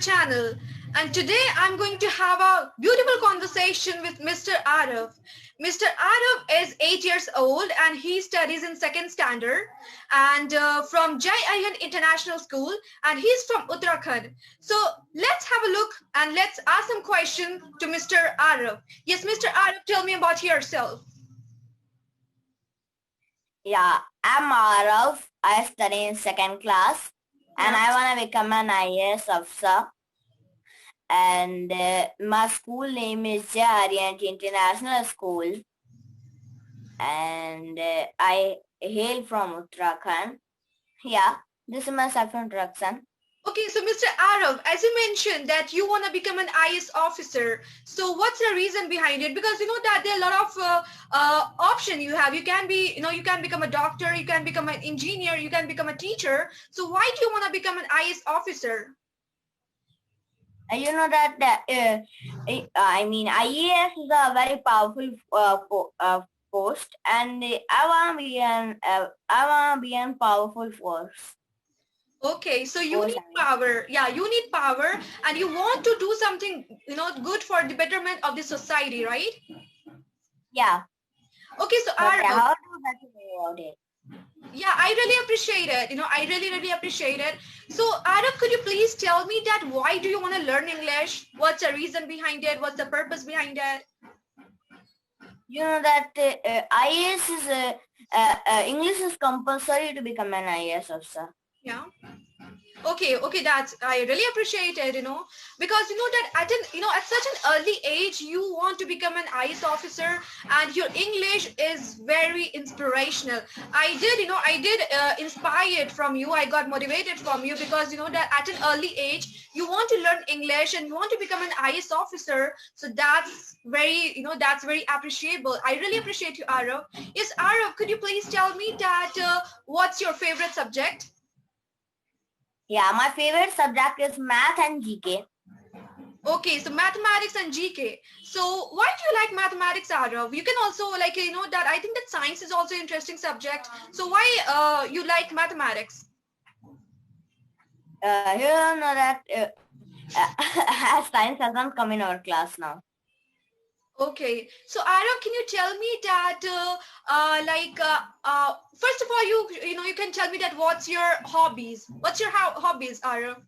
channel, and today I'm going to have a beautiful conversation with Mr. Aarav. Mr. Aarav is 8 years old and he studies in second standard and from Arihant International School, and he's from Uttarakhand. So let's have a look and let's ask some questions to Mr. Aarav. Yes, Mr. Aarav, tell me about yourself. Yeah, I'm Aarav. I study in second class and I want to become an IAS officer. And my school name is Arihant International School. And I hail from Uttarakhand. Yeah, this is my self-introduction. Okay, so Mr. Aarav, as you mentioned that you want to become an IAS officer, so what's the reason behind it? Because you know that there are a lot of options you have. You can be, you can become a doctor, you can become an engineer, you can become a teacher. So why do you want to become an IAS officer? You know that IAS is a very powerful post, and I want to be an powerful force. Okay, so you need power. Yeah, you need power and you want to do something, good for the betterment of the society, right? Yeah. Okay, so how do you know about it? Yeah, I really appreciate it. I really appreciate it. So Aarav, could you please tell me that why do you want to learn English? What's the reason behind it? What's the purpose behind it? You know that IAS is English is compulsory to become an IAS officer. Yeah. Okay, that's, I really appreciate it, because that at such an early age you want to become an IAS officer and your English is very inspirational. I did inspired from you. I got motivated from you because that at an early age you want to learn English and you want to become an IAS officer. So that's very that's very appreciable. I really appreciate you, Aarav. Yes, Aarav, could you please tell me that what's your favorite subject? Yeah, my favorite subject is math and GK. Okay, so mathematics and GK. So why do you like mathematics, Aarav? You can also that I think that science is also an interesting subject. So why you like mathematics? You know that science hasn't come in our class now. Okay, so Aarav, can you tell me that first of all, you can tell me that what's your hobbies? What's your hobbies, Aarav?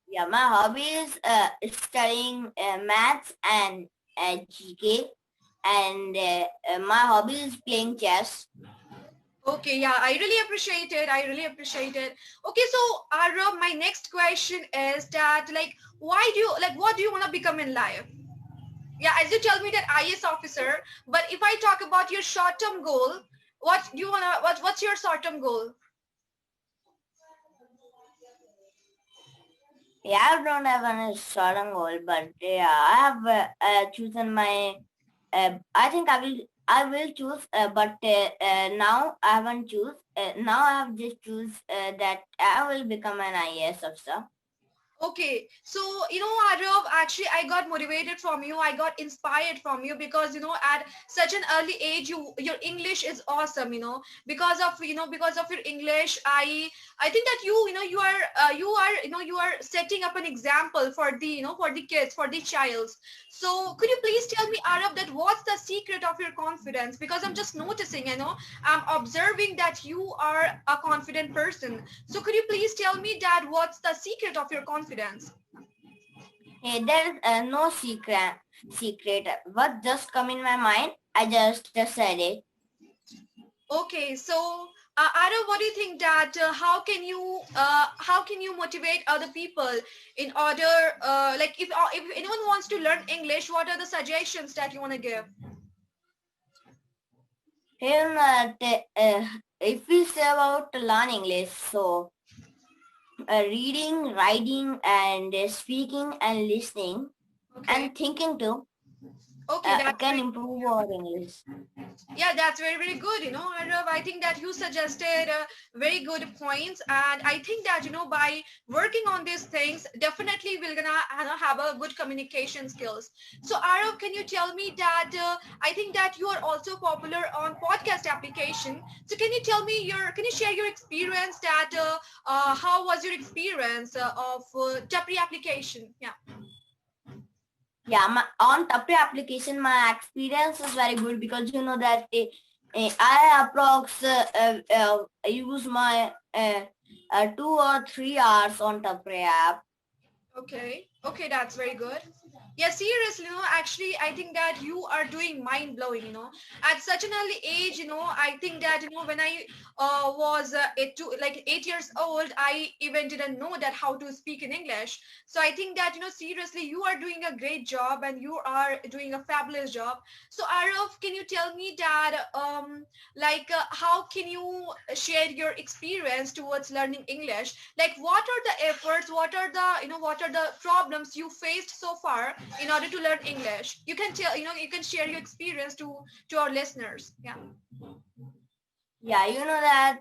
Yeah, my hobby is studying maths and GK, and my hobby is playing chess. Okay, yeah, I really appreciate it. I really appreciate it. Okay, so Aarav, my next question is that what do you want to become in life? Yeah, as you tell me that IAS officer, but if I talk about your short-term goal, what's your short-term goal? Yeah, I don't have any short-term goal, but yeah, I have chosen my. I think I will choose, but now I haven't choose. Now I have just choose that I will become an IAS officer. Okay, so Aarav, actually I got motivated from you. I got inspired from you because at such an early age your English is awesome. Because of your English, I think that you are setting up an example for the for the kids, for the child. So could you please tell me, Aarav, that what's the secret of your confidence? Because I'm just noticing, I'm observing that you are a confident person. So could you please tell me that what's the secret of your confidence? Hey, there is no secret. What just come in my mind, I just said it. Okay, so Aarav, what do you think that how can you motivate other people in order if anyone wants to learn English, what are the suggestions that you want to give? Here, if we say about learn English, so reading, writing, and speaking and listening, and thinking too. Okay, that's can very improve our English. yeah, that's very, very good. Arnav, I think that you suggested very good points, and I think that by working on these things, definitely we're gonna have a good communication skills. So Arav, can you tell me that I think that you are also popular on podcast application. So can you share your experience that how was your experience of Tapri application? Yeah. Yeah, on Tapri application, my experience is very good because you know that I approx use my 2 or 3 hours on Tapri app. Okay. Okay, that's very good. Yeah, seriously, actually, I think that you are doing mind blowing, at such an early age, I think that, when I was 8 years old, I even didn't know that how to speak in English. So I think that, seriously, you are doing a great job and you are doing a fabulous job. So Arav, can you tell me that, how can you share your experience towards learning English? Like, what are the efforts? What are the problems you faced so far in order to learn English? You can tell, you can share your experience to our listeners. Yeah. Yeah, you know that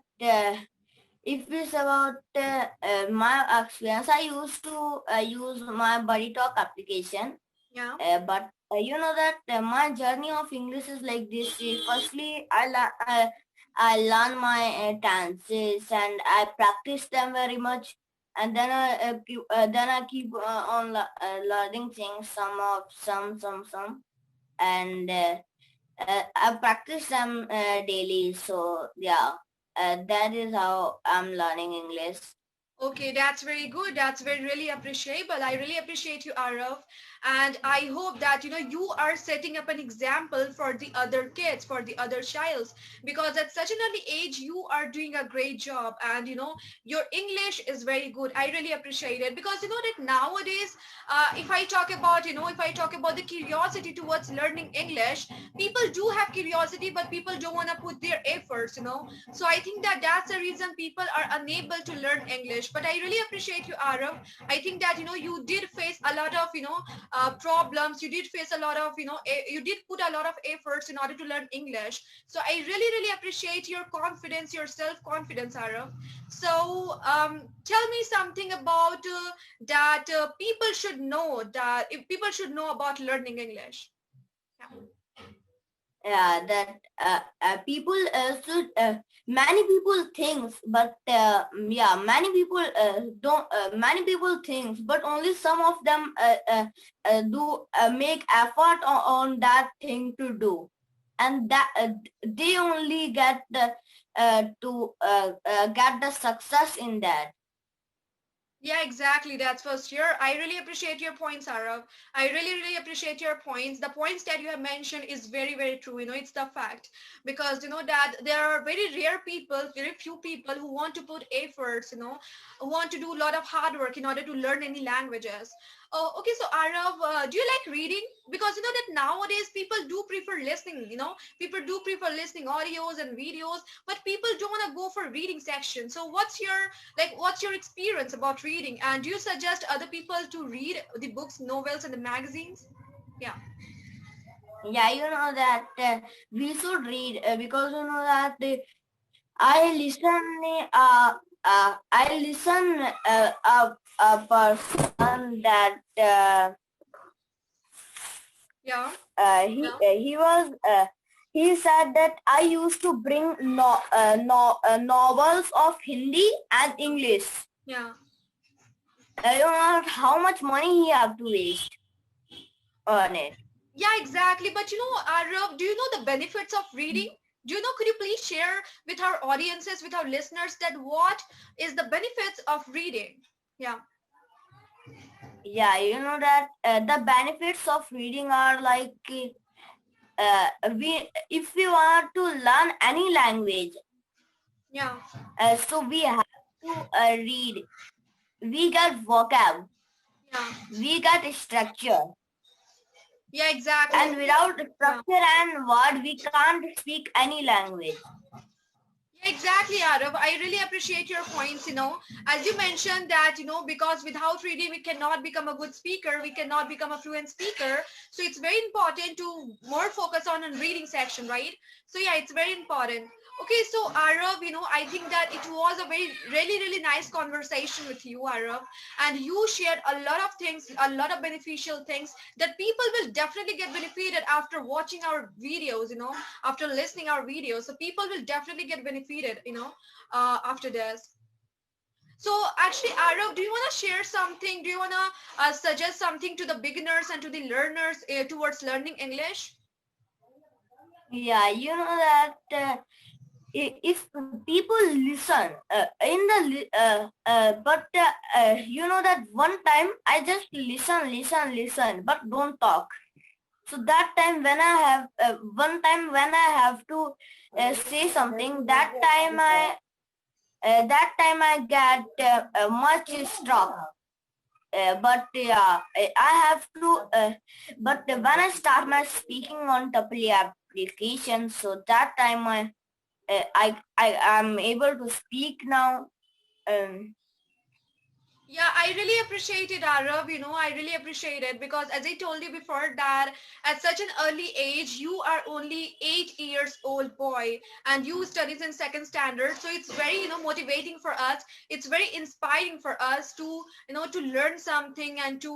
if it's about my experience, I used to use my Buddy Talk application. Yeah. But you know that my journey of English is like this. Firstly, I learn my tenses and I practice them very much, and then I keep on learning things, some, and I practice them daily. So yeah, that is how I'm learning English. Okay, that's very good. That's very really appreciable. I really appreciate you, Arav. And I hope that you are setting up an example for the other kids, for the other childs, because at such an early age you are doing a great job, and your English is very good. I really appreciate it because that nowadays, if I talk about the curiosity towards learning English, people do have curiosity, but people don't want to put their efforts. So I think that that's the reason people are unable to learn English. But I really appreciate you, Arav. I think that you did face a lot of problems. You did face a lot of you did put a lot of efforts in order to learn English. So I really, really appreciate your confidence, your self confidence, Arav. So tell me something about that people should know, that if people should know about learning English. Yeah. Yeah, that people should many people thinks, but yeah, many people don't many people thinks, but only some of them do make effort on that thing to do, and that they only get the to get the success in that. Yeah, exactly. That's first year. I really appreciate your points, Arav. I really, really appreciate your points. The points that you have mentioned is very, very true. It's the fact, because that there are very rare people, very few people who want to put efforts, who want to do a lot of hard work in order to learn any languages. Oh, okay. So Arav, do you like reading? Because that nowadays people do prefer listening. People do prefer listening audios and videos, but people don't want to go for reading section. So what's your experience about reading, and do you suggest other people to read the books, novels, and the magazines? Yeah. Yeah, you know that we should read because you know that I listen. I listen a person that Yeah. Yeah. he was he said that I used to bring novels of Hindi and English. Yeah. You know how much money he have to waste on it. Yeah, exactly. But Arav, do you know the benefits of reading? Do you know, could you please share with our audiences, with our listeners, that what is the benefits of reading? Yeah. Yeah, you know that the benefits of reading are like we if we want to learn any language, Yeah. so we have to read. We get vocab, Yeah. we get structure, Yeah, exactly. and without Yeah. structure and word, we can't speak any language. Yeah, exactly, Arav. I really appreciate your points. As you mentioned that, because without reading, we cannot become a good speaker. We cannot become a fluent speaker. So it's very important to more focus on a reading section, right? So yeah, it's very important. Okay, so Arav, I think that it was a very, really, really nice conversation with you, Arav. And you shared a lot of things, a lot of beneficial things that people will definitely get benefited after watching our videos, after listening our videos. So people will definitely get benefited, after this. So actually, Arav, do you want to share something? Do you want to suggest something to the beginners and to the learners towards learning English? Yeah, you know that if people listen you know that one time I just listen, but don't talk. So that time when I have one time when I have to say something, that time I get much struck. But yeah, I have to. But when I start my speaking on Tapli application, so that time I am able to speak now. Um, Yeah, I really appreciate it, Arav. I really appreciate it because as I told you before that at such an early age, you are only 8 years old boy and you studies in second standard. So it's very, motivating for us. It's very inspiring for us to, to learn something and to,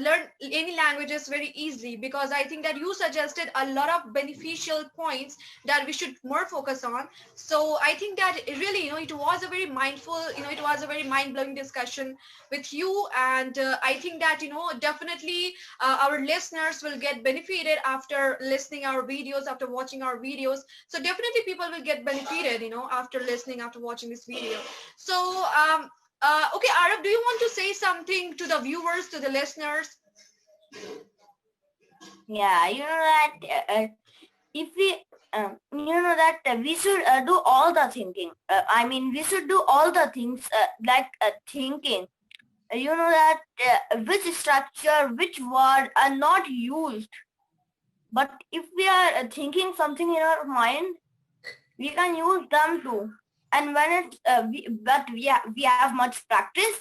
learn any languages very easily because I think that you suggested a lot of beneficial points that we should more focus on. So I think that really, it was a very mindful, it was a very mind-blowing discussion with you. And I think that, definitely our listeners will get benefited after listening our videos, after watching our videos. So definitely people will get benefited, after listening, after watching this video. So, okay, Arav, do you want to say something to the viewers, to the listeners? yeah, you know that if we you know that we should do all the thinking. I mean, we should do all the things like thinking. You know that which structure, which word are not used. But if we are thinking something in our mind, we can use them too. And when it's we have much practice,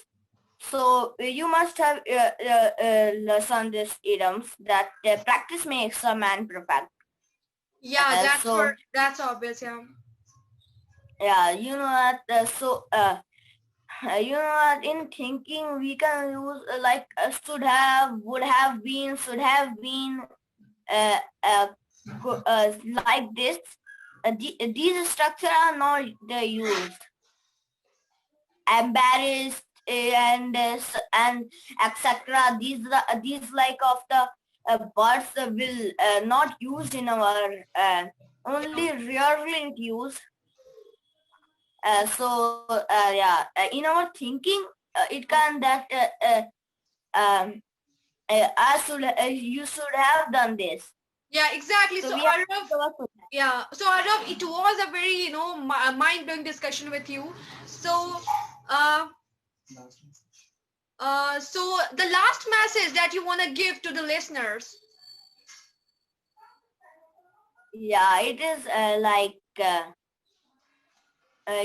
so you must have learned these idioms that practice makes a man perfect. Yeah, So that's obvious. Yeah. yeah, you know that. You know that in thinking we can use like should have, would have been, should have been, uh, uh, like this. These structure are not used. Embarrassed and etc. These like of the words will not used in our only rarely used. Yeah, in our thinking, it can that um, you should have done this. Yeah, exactly. So So we have Arav, to work with yeah. So Arnav, it was a very, mind-blowing discussion with you. So, uh, so the last message that you want to give to the listeners. yeah, it is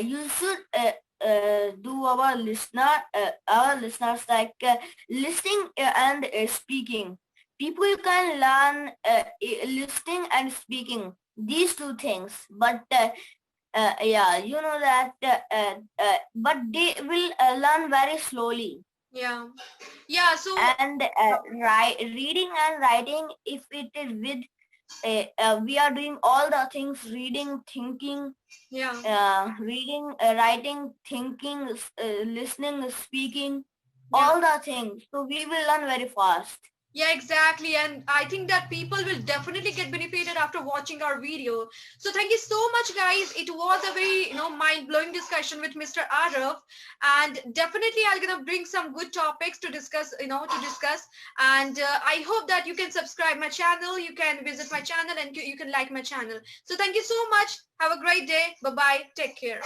you should do our listeners like listening and speaking. People can learn listening and speaking, these two things, but yeah, you know that but they will learn very slowly. Yeah, yeah. So And reading and writing, if it is with we are doing all the things, reading, thinking, yeah. reading, writing, thinking, listening, speaking, Yeah. all the things. So we will learn very fast. Yeah, exactly. And I think that people will definitely get benefited after watching our video. So thank you so much, guys. It was a very, mind-blowing discussion with Mr. Arav. And definitely I'm going to bring some good topics to discuss, And I hope that you can subscribe my channel. You can visit my channel and you can like my channel. So thank you so much. Have a great day. Bye-bye. Take care.